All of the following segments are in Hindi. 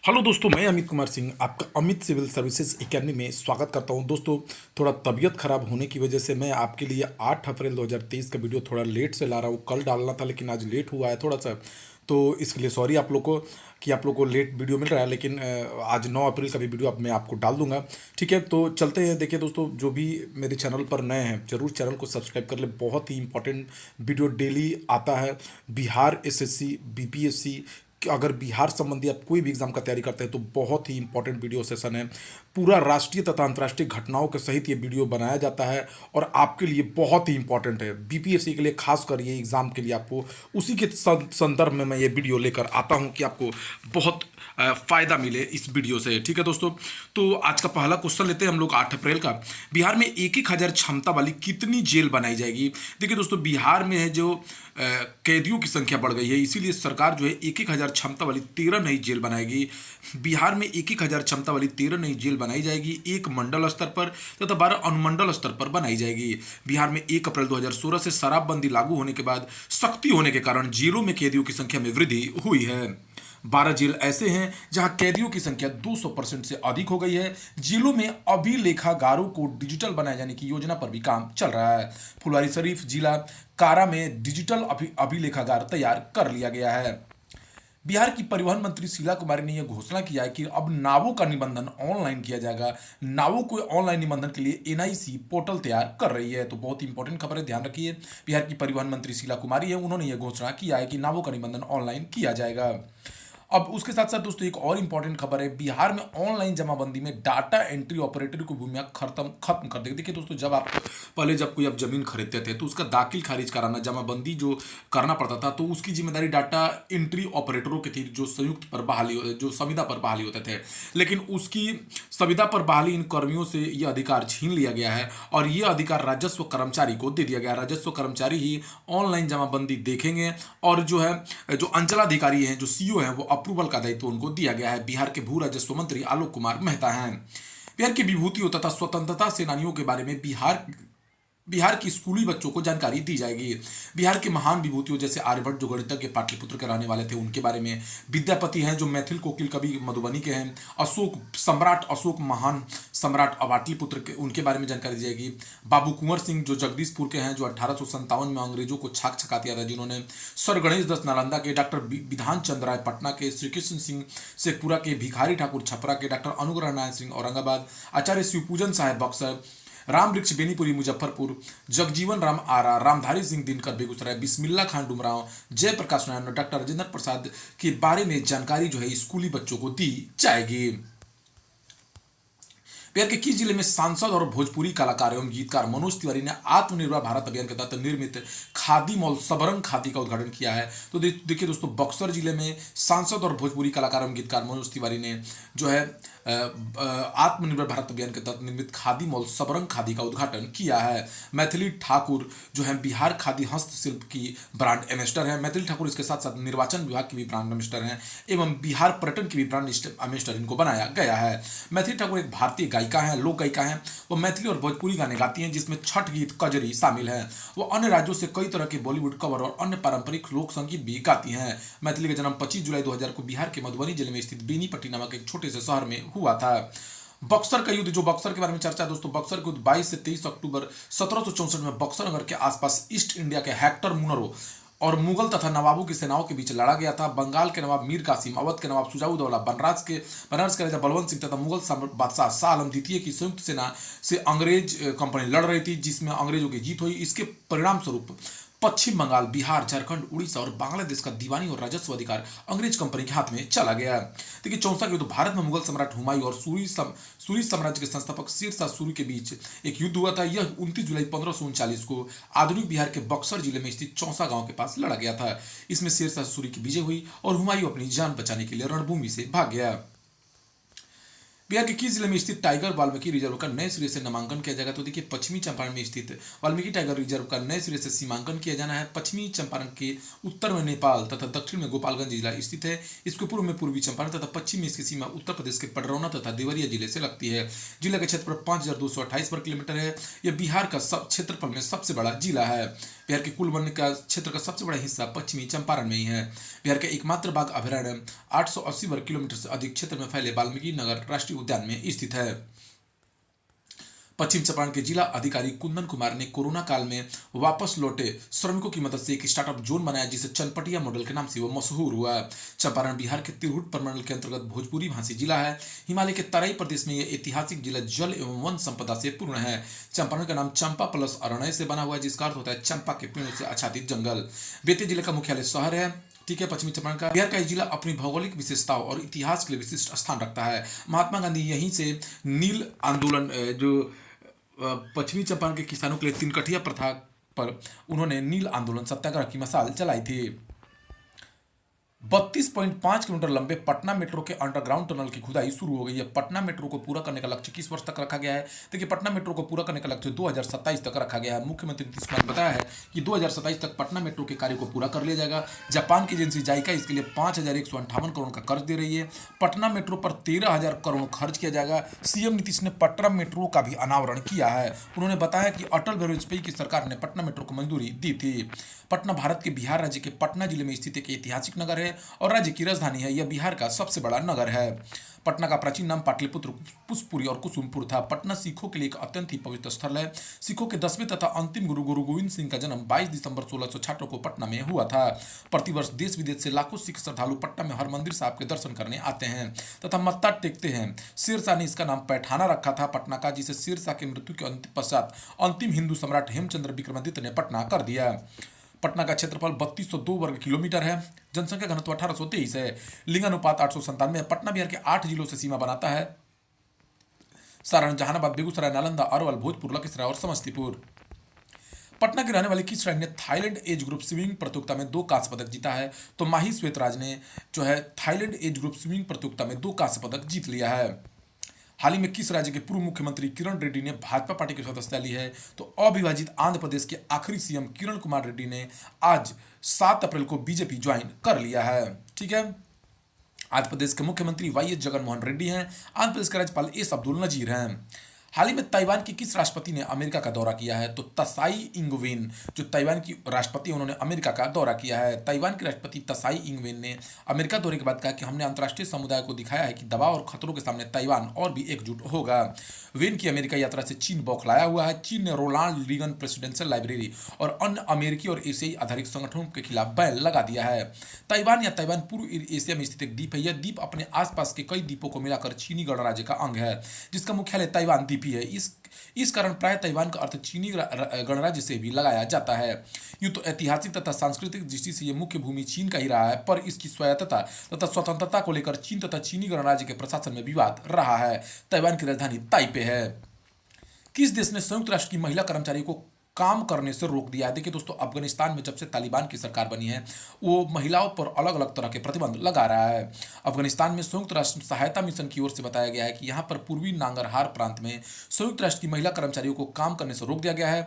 हेलो दोस्तों, मैं अमित कुमार सिंह आपका अमित सिविल सर्विसेज एकेडमी में स्वागत करता हूं। दोस्तों, थोड़ा तबीयत खराब होने की वजह से मैं आपके लिए 8 अप्रैल 2023 का वीडियो थोड़ा लेट से ला रहा हूं। कल डालना था लेकिन आज लेट हुआ है थोड़ा सा, तो इसके लिए सॉरी आप लोग को कि आप लोग को लेट वीडियो मिल रहा है। लेकिन आज 9 अप्रैल का भी वीडियो अब मैं आपको डाल दूंगा। ठीक है, तो चलते हैं। देखिए दोस्तों, जो भी मेरे चैनल पर नए हैं जरूर चैनल को सब्सक्राइब कर ले। बहुत ही इंपॉर्टेंट वीडियो डेली आता है। बिहार एसएससी, बीपीएससी, कि अगर बिहार संबंधी आप कोई भी एग्जाम का तैयारी करते हैं तो बहुत ही इंपॉर्टेंट वीडियो सेशन है। पूरा राष्ट्रीय तथा अंतर्राष्ट्रीय घटनाओं के सहित ये वीडियो बनाया जाता है और आपके लिए बहुत ही इंपॉर्टेंट है। बीपीएससी के लिए खास कर ये एग्जाम के लिए आपको उसी के संदर्भ में मैं ये वीडियो लेकर आता हूं कि आपको बहुत फायदा मिले इस वीडियो से। ठीक है दोस्तों, तो आज का पहला क्वेश्चन लेते हैं हम लोग 8 अप्रैल का। बिहार में 1,000 क्षमता वाली कितनी जेल बनाई जाएगी? देखिए दोस्तों, बिहार में है जो कैदियों की संख्या बढ़ गई है, इसीलिए सरकार जो है 1,000 क्षमता वाली 13 नई जेल बनाएगी। बिहार में 1,000 क्षमता वाली 13 नई जेल बनाई जाएगी। एक मंडल स्तर पर तथा 12 अनुमंडल स्तर पर बनाई जाएगी। बिहार में 1 अप्रैल 2016 से शराबबंदी लागू होने के बाद सख्ती होने के कारण जेलों में कैदियों की संख्या में वृद्धि हुई है। 12 जेल ऐसे हैं जहां कैदियों की संख्या 200% से अधिक हो गई है। जेलों में अभिलेखागारों को डिजिटल बनाए जाने की योजना पर भी काम चल रहा है। फुलवारी शरीफ जिला कारा में डिजिटल अभिलेखागार तैयार कर लिया गया है। बिहार की परिवहन मंत्री शीला कुमारी ने यह घोषणा किया है कि अब नावों का निबंधन ऑनलाइन किया जाएगा। नावों को ऑनलाइन निबंधन के लिए एनआईसी पोर्टल तैयार कर रही है। तो बहुत ही इंपॉर्टेंट खबर है, ध्यान रखिए। बिहार की परिवहन मंत्री शीला कुमारी है, उन्होंने यह घोषणा किया है कि नावों का निबंधन ऑनलाइन किया जाएगा। अब उसके साथ साथ दोस्तों एक और इंपॉर्टेंट खबर है, बिहार में ऑनलाइन जमाबंदी में डाटा एंट्री ऑपरेटर की भूमिका खत्म कर देगी। देखिए दोस्तों, जब आप पहले जब कोई आप जमीन खरीदते थे तो उसका दाखिल खारिज कराना, जमाबंदी जो करना पड़ता था, तो उसकी जिम्मेदारी डाटा एंट्री ऑपरेटरों की थी, जो संयुक्त पर बहाली, जो संविदा पर बहाली होते थे। लेकिन उसकी संविदा पर बहाली इन कर्मियों से यह अधिकार छीन लिया गया है और यह अधिकार राजस्व कर्मचारी को दे दिया गया। राजस्व कर्मचारी ही ऑनलाइन जमाबंदी देखेंगे और जो है, जो अंचलाधिकारी हैं, जो सीओ हैं, वो अप्रूवल का दायित्व उनको दिया गया है। बिहार के भू राजस्व मंत्री आलोक कुमार मेहता हैं। बिहार की विभूतियों तथा स्वतंत्रता सेनानियों के बारे में बिहार की स्कूली बच्चों को जानकारी दी जाएगी। बिहार के महान विभूतियों जैसे आर्यभट्ट जो गणितज्ञ पाटलिपुत्र के रहने वाले थे, उनके बारे में, विद्यापति हैं जो मैथिल कोकिल कवि मधुबनी के हैं, सम्राट अशोक महान सम्राट पाटलिपुत्र के, उनके बारे में जानकारी दी जाएगी। बाबू कुंवर सिंह जो जगदीशपुर के हैं, जो 1857 में अंग्रेजों को छाक छका दिया था, जिन्होंने सर गणेश दत्त नालंदा के, डॉक्टर विधान चंद्र राय पटना के, श्री कृष्ण सिंह शेखपुरा के, भिखारी ठाकुर छपरा के, डॉक्टर अनुग्रह नारायण सिंह औरंगाबाद, आचार्य शिवपूजन साहेब बक्सर, राम वृक्ष बेनीपुरी मुजफ्फरपुर, जगजीवन राम आरा, रामधारी सिंह दिनकर बेगूसराय, बिस्मिल्ला खान डुमरांव, जयप्रकाश नारायण, डॉक्टर राजेंद्र प्रसाद के बारे में जानकारी जो है स्कूली बच्चों को दी जाएगी। बिहार के किस जिले में सांसद और भोजपुरी कलाकार एवं गीतकार मनोज तिवारी ने आत्मनिर्भर भारत अभियान के तहत निर्मित खादी मॉल सबरंग खादी का उद्घाटन किया है? तो देखिए दोस्तों, बक्सर जिले में सांसद और भोजपुरी कलाकार एवं गीतकार मनोज तिवारी ने जो है आत्मनिर्भर भारत अभियान के तहत निर्मित खादी मॉल सबरंग खादी का उद्घाटन किया है। मैथिली ठाकुर जो है बिहार खादी हस्तशिल्प की ब्रांड एम्बेसडर है। मैथिली ठाकुर इसके साथ साथ निर्वाचन विभाग की भी ब्रांड एम्बेसडर हैं एवं बिहार पर्यटन की भी ब्रांड एम्बेसडर इनको बनाया गया है। मैथिली ठाकुर एक भारतीय गायिका हैं, लोक गायिका हैं। वो मैथिली और भोजपुरी गाने गाती हैं, जिसमें छठ गीत, कजरी शामिल है। वो अन्य राज्यों से कई तरह के बॉलीवुड कवर और अन्य पारंपरिक लोक संगीत भी गाती हैं। मैथिली का जन्म 25 जुलाई 2000 को बिहार के मधुबनी जिले में स्थित बेनीपट्टी नामक एक छोटे से शहर में हुआ था। बक्सर का युद्ध, जो बक्सर के बारे में चर्चा है दोस्तों, बक्सर के युद्ध 22 से 23 अक्टूबर 1764 में बक्सर नगर के आसपास ईस्ट इंडिया के हेक्टर मुनरो और मुगल तथा नवाबों की सेनाओं के बीच लड़ा गया था। बंगाल के नवाब मीर कासिम, अवध के नवाब सुजाउद्दौला, बनारस के राजा बलवंत सिंह तथा मुगल बादशाह शाह आलम द्वितीय की संयुक्त सेना से अंग्रेज कंपनी लड़ रही थी, जिसमें अंग्रेजों की जीत हुई। इसके परिणाम स्वरूप पश्चिम बंगाल, बिहार, झारखंड, उड़ीसा और बांग्लादेश का दीवानी और राजस्व अधिकार अंग्रेज कंपनी के हाथ में चला गया। देखिए, चौसा के युद्ध भारत में मुगल सम्राट हुमायूं और सूरी साम्राज्य के संस्थापक शेरशाह सूरी के बीच एक युद्ध हुआ था। यह 29 जुलाई 1539 को आधुनिक बिहार के बक्सर जिले में स्थित चौसा गांव के पास लड़ा गया था। इसमें शेरशाह सूरी की विजय हुई और हुमायूं अपनी जान बचाने के लिए रणभूमि से भाग गया। बिहार के किस जिले में स्थित टाइगर वाल्मीकि रिजर्व का नए सिरे से नामांकन किया जाएगा? तो देखिए, पश्चिमी चंपारण में स्थित वाल्मीकि टाइगर रिजर्व का नए सिरे से सीमांकन किया जाना है। पश्चिमी चंपारण के उत्तर में नेपाल तथा दक्षिण में गोपालगंज जिला स्थित है। इसके पूर्व में पूर्वी चंपारण तथा पश्चिम में इसकी सीमा उत्तर प्रदेश के पडरौना तथा देवरिया जिले से लगती है। जिला का क्षेत्रफल 5228 वर्ग किलोमीटर है। यह बिहार का क्षेत्रफल में सबसे बड़ा जिला है। बिहार के कुल वन का क्षेत्र का सबसे बड़ा हिस्सा पश्चिमी चंपारण में ही है। बिहार का एकमात्र बाघ अभयारण्य 880 वर्ग किलोमीटर से अधिक क्षेत्र में फैले वाल्मीकि नगर राष्ट्रीय उद्यान में स्थित है। पश्चिम चंपारण के जिला अधिकारी कुंदन कुमार ने कोरोना काल में वापस लौटे श्रमिकों की मदद से एक स्टार्टअप जोन बनाया, जिसे चनपटिया मॉडल के नाम से वो मशहूर हुआ। चंपारण बिहार के तिरहुत प्रमंडल के अंतर्गत भोजपुरी भाषी जिला है। हिमालय के तराई प्रदेश में यह ऐतिहासिक जिला जल एवं वन संपदा से पूर्ण है। चंपारण का नाम चंपा प्लस अरण्य से बना हुआ है, जिसका अर्थ होता है चंपा के पेड़ों से आच्छादित जंगल। बेतिया जिले का मुख्यालय शहर है। ठीक है, पश्चिमी चंपारण का बिहार का ये जिला अपनी भौगोलिक विशेषताओं और इतिहास के लिए विशिष्ट स्थान रखता है। महात्मा गांधी यहीं से नील आंदोलन जो पश्चिमी चंपारण के किसानों के लिए तिनकठिया प्रथा पर उन्होंने नील आंदोलन सत्याग्रह की मिसाल चलाई थी। 32.5 किलोमीटर लंबे पटना मेट्रो के अंडरग्राउंड टनल की खुदाई शुरू हो गई है। पटना मेट्रो को पूरा करने का लक्ष्य किस वर्ष तक रखा गया है? देखिए, पटना मेट्रो को पूरा करने का लक्ष्य 2027 तक रखा गया है। मुख्यमंत्री नीतीश कुमार ने बताया है कि 2027 तक पटना मेट्रो के कार्य को पूरा कर लिया जाएगा। जापान की एजेंसी जाइका इसके लिए 5,158 करोड़ का कर्ज दे रही है। पटना मेट्रो पर 13,000 करोड़ खर्च किया जाएगा। सीएम नीतीश ने पटना मेट्रो का भी अनावरण किया है। उन्होंने बताया कि अटल बिहारी वाजपेयी की सरकार ने पटना मेट्रो को मंजूरी दी थी। पटना भारत के बिहार राज्य के पटना जिले में स्थित एक ऐतिहासिक नगर है और राज्य की राजधानी है। यह बिहार का सबसे बड़ा नगर है। पटना का प्राचीन नाम पाटलिपुत्र, पुष्पपुरी और कुसुमपुर था। पटना सिखों के लिए एक अत्यंत ही पवित्र स्थल है। सिखों के 10वें तथा अंतिम गुरु गुरु गोविंद सिंह का जन्म 22 दिसंबर 1666 को पटना में हुआ था। प्रतिवर्ष देश विदेश से लाखों सिख श्रद्धालु पटना में हरमंदिर साहब के दर्शन करने आते हैं तथा मत्था टेकते हैं। शेरशाह ने इसका नाम पैठाना रखा था पटना का, जिसे शेरशाह की मृत्यु के पश्चात अंतिम हिंदू सम्राट हेमचंद्र विक्रमादित्य ने पटना कर दिया। पटना का क्षेत्रफल 3202 वर्ग किलोमीटर है। जनसंख्या घनत्व 1823 है। लिंगानुपात 897 है। पटना बिहार के 8 जिलों से सीमा बनाता है: सारण, जहानाबाद, बेगूसराय, नालंदा, अरवल, भोजपुर, लखीसराय और समस्तीपुर। पटना के रहने वाले किस खिलाड़ी ने थाईलैंड एज ग्रुप स्विमिंग प्रतियोगिता में 2 कांस्य पदक जीता है? तो माही श्वेतराज ने जो है थाईलैंड एज ग्रुप स्विमिंग प्रतियोगिता में 2 कांस्य पदक जीत लिया है। हाल ही में किस राज्य के पूर्व मुख्यमंत्री किरण रेड्डी ने भाजपा पार्टी की सदस्यता ली है? तो अविभाजित आंध्र प्रदेश के आखिरी सीएम किरण कुमार रेड्डी ने आज 7 अप्रैल को बीजेपी ज्वाइन कर लिया है। ठीक है, आंध्र प्रदेश के मुख्यमंत्री वाईएस जगनमोहन रेड्डी हैं। आंध्र प्रदेश के राज्यपाल एस अब्दुल नजीर हैं। हाल ही में ताइवान की किस राष्ट्रपति ने अमेरिका का दौरा किया है? तो तसाई इंगवेन जो ताइवान की राष्ट्रपति, उन्होंने अमेरिका का दौरा किया है। ताइवान के राष्ट्रपति तसाई इंगवेन ने अमेरिका दौरे के बाद कहा कि हमने अंतर्राष्ट्रीय समुदाय को दिखाया है कि दबाव और खतरों के सामने ताइवान और भी एकजुट होगा। वेन की अमेरिका यात्रा से चीन बौखलाया हुआ है। चीन ने रोनाल्ड रीगन प्रेसिडेंशियल लाइब्रेरी और अन्य अमेरिकी और एशियाई आधारित संगठनों के खिलाफ बैन लगा दिया है। ताइवान या ताइवान पूर्व एशिया में स्थित एक द्वीप है। यह द्वीप अपने आसपास के कई द्वीपों को मिलाकर चीनी गणराज्य का अंग है, जिसका मुख्यालय ताइवान द्वीप ही है। इस कारण प्राय ताइवान का अर्थ चीनी गणराज्य से भी लगाया जाता है। यूं तो ऐतिहासिक तथा सांस्कृतिक दृष्टि से यह मुख्य भूमि चीन का ही रहा है, पर इसकी स्वायत्तता तथा स्वतंत्रता को लेकर चीन तथा चीनी गणराज्य के प्रशासन में विवाद रहा है। ताइवान की राजधानी ताइपे है। किस देश ने संयुक्त राष्ट्र की महिला कर्मचारी को काम करने से रोक दिया है? देखिए दोस्तों, अफगानिस्तान में जब से तालिबान की सरकार बनी है, वो महिलाओं पर अलग अलग तरह के प्रतिबंध लगा रहा है। अफगानिस्तान में संयुक्त राष्ट्र सहायता मिशन की ओर से बताया गया है कि यहाँ पर पूर्वी नांगरहार प्रांत में संयुक्त राष्ट्र की महिला कर्मचारियों को काम करने से रोक दिया गया है।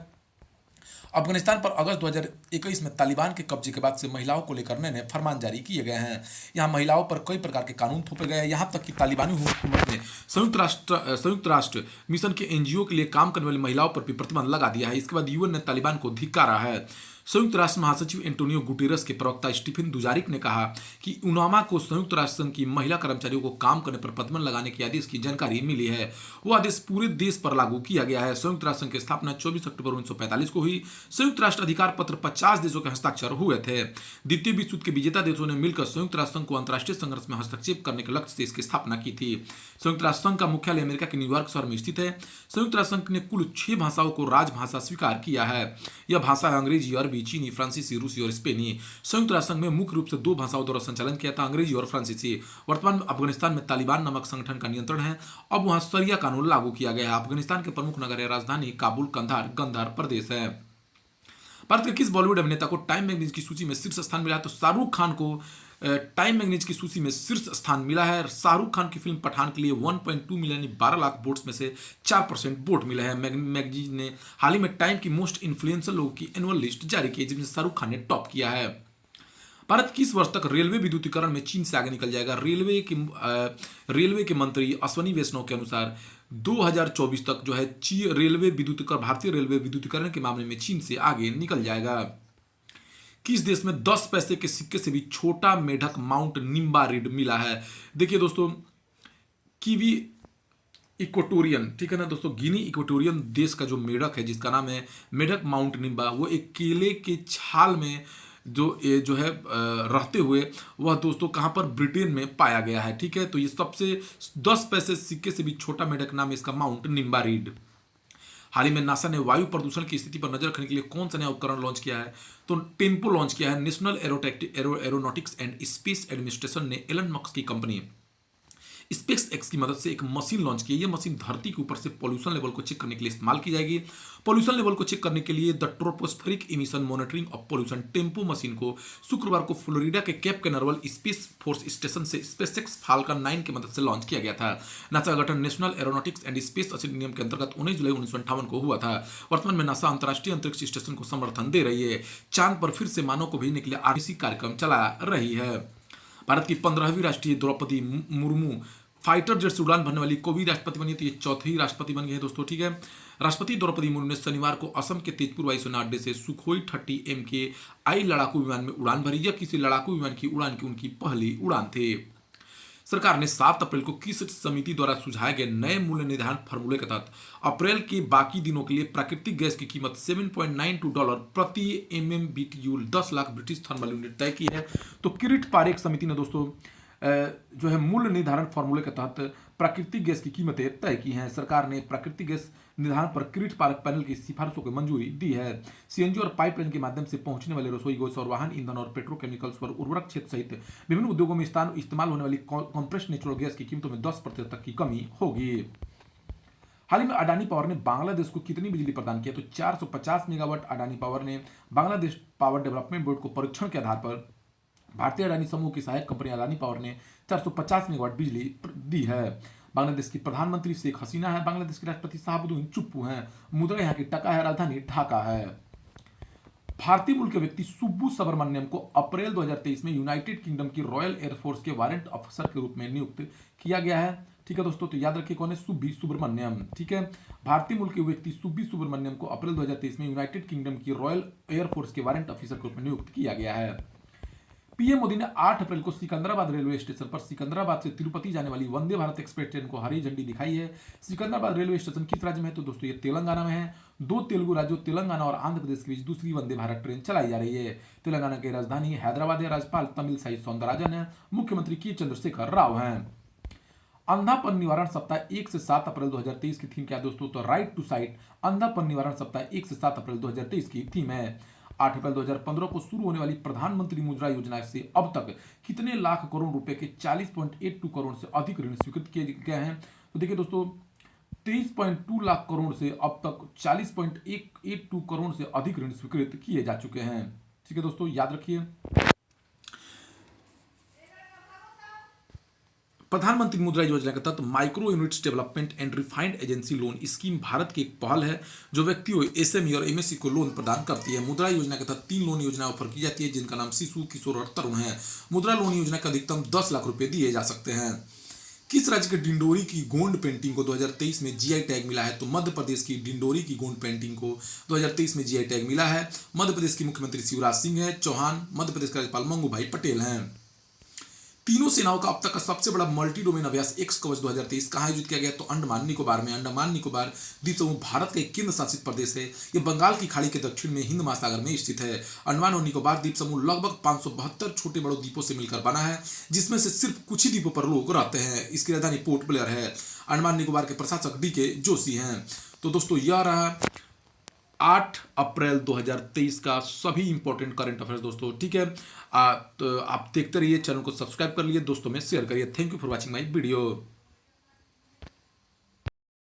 अफगानिस्तान पर अगस्त 2021 में तालिबान के कब्जे के बाद से महिलाओं को लेकर नए फरमान जारी किए गए हैं। यहाँ महिलाओं पर कई प्रकार के कानून थोपे गए हैं। यहाँ तक कि तालिबानी हुकूमत ने संयुक्त राष्ट्र मिशन के एनजीओ के लिए काम करने वाली महिलाओं पर भी प्रतिबंध लगा दिया है। इसके बाद यूएन ने तालिबान को धिक्कारा है। संयुक्त राष्ट्र महासचिव एंटोनियो गुटेरस के प्रवक्ता स्टीफन दुजारिक ने कहा कि उनामा को संयुक्त राष्ट्र संघ की महिला कर्मचारियों को काम करने पर प्रतिबंध लगाने के आदेश की जानकारी मिली है। वो आदेश पूरे देश पर लागू किया गया है। संयुक्त राष्ट्र संघ की स्थापना 24 अक्टूबर 1945 को हुई। संयुक्त राष्ट्र अधिकार पत्र 50 देशों के हस्ताक्षर हुए थे। द्वितीय विश्व युद्ध के विजेता देशों ने मिलकर संयुक्त राष्ट्र संघ को अंतर्राष्ट्रीय संघर्ष में हस्तक्षेप करने के लक्ष्य से इसकी स्थापना की थी। संयुक्त राष्ट्र संघ का मुख्यालय अमेरिका के न्यूयॉर्क शहर में स्थित है। संयुक्त राष्ट्र संघ ने कुल 6 भाषाओं को राजभाषा स्वीकार किया है। यह भाषा है अंग्रेजी, अरबी, चीनी, फ्रांसीसी, रूसी और स्पेनी। संयुक्त राष्ट्र संघ में मुख्य रूप से 2 भाषाओं द्वारा संचालन किया था, अंग्रेजी और फ्रांसीसी। वर्तमान में अफगानिस्तान में तालिबान नामक संगठन का नियंत्रण है। अब वहां शरिया कानून लागू किया गया है। अफगानिस्तान के प्रमुख नगर है राजधानी काबुल, कंधार गंधार प्रदेश है। भारत के किस बॉलीवुड अभिनेता को टाइम मैगजीन की सूची में शीर्ष स्थान मिला है? तो शाहरुख खान को टाइम मैगजीन की सूची में शीर्ष स्थान मिला है। शाहरुख खान की फिल्म पठान के लिए 1.2 मिलियन यानी 12 लाख वोट्स में से 4% वोट मिले हैं। मैगजीन ने हाल ही में टाइम की मोस्ट इन्फ्लुएंशियल लोगों की एनुअल लिस्ट जारी की, जिसमें शाहरुख खान ने टॉप किया है। भारत किस वर्ष तक रेलवे विद्युतीकरण में चीन से आगे निकल जाएगा? रेलवे के मंत्री अश्वनी वैष्णव के अनुसार 2024 तक जो है भारतीय रेलवे विद्युतीकरण के मामले में चीन से आगे निकल जाएगा। किस देश में 10 पैसे के सिक्के से भी छोटा मेढक माउंट निम्बारिड मिला है? देखिए दोस्तों, कीवी इक्वेटोरियन, ठीक है ना दोस्तों, गिनी इक्वेटोरियन देश का जो मेढक है जिसका नाम है मेढक माउंट निम्बा, वो एक केले के छाल में जो है रहते हुए वह दोस्तों कहाँ पर, ब्रिटेन में पाया गया है। ठीक है, तो ये सबसे 10 पैसे सिक्के से भी छोटा मेढक नाम है इसका माउंट निम्बारिड। हाल ही में नासा ने वायु प्रदूषण की स्थिति पर नजर रखने के लिए कौन सा नया उपकरण लॉन्च किया है? तो टेम्पो लॉन्च किया है। National aeronautics and space administration ने एलन मस्क की कंपनी स्पेस एक्स की मदद से एक मशीन लॉन्च की है। यह मशीन धरती के ऊपर से पॉल्यूशन लेवल को चेक करने के लिए इस्तेमाल की जाएगी। पॉल्यूशन लेवल को चेक करने के लिए the tropospheric emission monitoring of pollution tempo machine को शुक्रवार को फ्लोरिडा के कैप कैनरवल स्पेस फोर्स स्टेशन से स्पेसएक्स फाल्कन 9 की मदद से लॉन्च किया गया था। नासा का गठन नेशनल एरोनॉटिक्स एंड स्पेस अधिनियम के अंतर्गत 19 जुलाई 1958 को हुआ था। वर्तमान में नासा अंतर्राष्ट्रीय अंतरिक्ष स्टेशन को समर्थन दे रही है। चांद पर फिर से मानव को भेजने के लिए आरबीसी कार्यक्रम चला रही है। भारत की 15वीं राष्ट्रीय द्रौपदी मुर्मू फाइटर जेट से उड़ान भरने वाली कोई राष्ट्रपति बनी, तो ये चौथी राष्ट्रपति बन गई है दोस्तों। ठीक है, राष्ट्रपति द्रौपदी मुर्मू ने शनिवार को असम के तेजपुर वायुसेना अड्डे से सुखोई 30 MKI लड़ाकू विमान में उड़ान भरी। यह किसी लड़ाकू विमान की उड़ान की उनकी पहली उड़ान थी। सरकार ने 7 अप्रैल को किस समिति द्वारा सुझाए गए नए मूल्य निर्धारण फार्मूले के तहत अप्रैल के बाकी दिनों के लिए प्राकृतिक गैस की कीमत $7.92 प्रति MMBTU 10 lakh British thermal unit तय की है। तो किरीट पारेख समिति ने दोस्तों जो है मूल्य निर्धारण फार्मूले के तहत प्राकृतिक गैस की कीमतें तय की हैं। सरकार ने प्राकृतिक गैस निर्धारण पर किरीट पारेख पैनल की सिफारिशों को मंजूरी दी है। सीएनजी और पाइपलाइन के माध्यम से पहुंचने वाले रसोई गैस और वाहन ईंधन और पेट्रोकेमिकल्स पर उर्वरक क्षेत्र सहित विभिन्न उद्योगों में इस्तेमाल होने वाली कॉम्प्रेस्ड नेचुरल गैस की कीमतों में 10% तक की कमी होगी। हाल ही में अडानी पावर ने बांग्लादेश को कितनी बिजली प्रदान किया? तो 450 मेगावाट अडानी पावर ने बांग्लादेश पावर डेवलपमेंट बोर्ड को परीक्षण के आधार पर भारतीय अडानी समूह की सहायक कंपनी अडानी पावर ने 450 मेगावाट बिजली दी है। बांग्लादेश की प्रधानमंत्री शेख हसीना है। बांग्लादेश के राष्ट्रपति शाहबुद्दीन चुप्पू हैं। मुद्रा यहाँ की टका है। राजधानी ढाका है। भारतीय मूल के व्यक्ति सुब्बू सुब्रमण्यम को अप्रैल 2023 में यूनाइटेड किंगडम की रॉयल एयरफोर्स के वारंट ऑफिसर के रूप में नियुक्त किया गया है। ठीक है दोस्तों, तो याद रखिए कौन है? सुब्बी सुब्रमण्यम। ठीक है, भारतीय मूल के व्यक्ति सुब्बी सुब्रमण्यम को अप्रैल 2023 में यूनाइटेड किंगडम की रॉयल एयरफोर्स के वारंट ऑफिसर के रूप में नियुक्त किया गया है। पीएम मोदी ने 8 अप्रैल को सिकंदराबाद रेलवे स्टेशन पर सिकंदराबाद से तिरुपति जाने वाली वंदे भारत एक्सप्रेस ट्रेन को हरी झंडी दिखाई है। सिकंदराबाद रेलवे स्टेशन किस राज्य में है? तो दोस्तों ये तेलंगाना में है। 2 तेलुगु राज्यों तेलंगाना और आंध्र प्रदेश के बीच दूसरी वंदे भारत ट्रेन चलाई जा रही है। तेलंगाना की राजधानी हैदराबाद है। राज्यपाल तमिलसाई सौंदरराजन है। मुख्यमंत्री के चंद्रशेखर राव हैं। अंधापन निवारण सप्ताह 1 से 7 अप्रैल 2023 की थीम क्या है दोस्तों? तो राइट टू साइट अंधापन निवारण सप्ताह 1 से 7 अप्रैल 2023 की थीम है। 8 अप्रैल 2015 को शुरू होने वाली प्रधानमंत्री मुद्रा योजना से अब तक कितने लाख करोड़ रुपए के 40.82 करोड़ से अधिक ऋण स्वीकृत किए गए हैं? तो देखिए दोस्तों, 23.2 लाख करोड़ से अब तक 40.82 करोड़ से अधिक ऋण स्वीकृत किए जा चुके हैं। ठीक है दोस्तों, याद रखिए। प्रधानमंत्री मुद्रा योजना के तहत micro units development and refined agency loan scheme Bharat की एक पहल है जो व्यक्तियों, एसएमई और एमएससी को लोन प्रदान करती है। मुद्रा योजना के तहत 3 लोन योजना ऑफर की जाती है जिनका नाम शिशु, किशोर और तरुण है। मुद्रा लोन योजना के अधिकतम 10 लाख रुपए दिए जा सकते हैं। किस राज्य के डिंडोरी की गोंड पेंटिंग को 2023 में जीआई टैग मिला है? तो मध्य प्रदेश की डिंडोरी की गोंड पेंटिंग को 2023 में जीआई टैग मिला है। मध्य प्रदेश के मुख्यमंत्री शिवराज सिंह चौहान, मध्य प्रदेश के राज्यपाल मंगू भाई पटेल हैं। तीनों सेनाओं का अब तक का सबसे बड़ा मल्टी डोमेन अभ्यास एक्स कवच 2023 कहाँ आयोजित किया गया? तो अंडमान निकोबार में। अंडमान निकोबार द्वीप समूह भारत का एक केंद्र शासित प्रदेश है। यह बंगाल की खाड़ी के दक्षिण में हिंद महासागर में स्थित है। अंडमान और निकोबार द्वीप समूह लगभग 572 छोटे बड़े द्वीपों से मिलकर बना है, जिसमें से सिर्फ कुछ ही द्वीपों पर लोग रहते हैं। इसकी राजधानी पोर्ट ब्लेयर है। अंडमान निकोबार के प्रशासक डीके जोशी हैं। तो दोस्तों यह रहा 8 अप्रैल 2023 का सभी इंपॉर्टेंट करंट अफेयर्स दोस्तों। ठीक है, तो आप देखते रहिए, चैनल को सब्सक्राइब कर लिए, दोस्तों में शेयर करिए। Thank you for watching my video.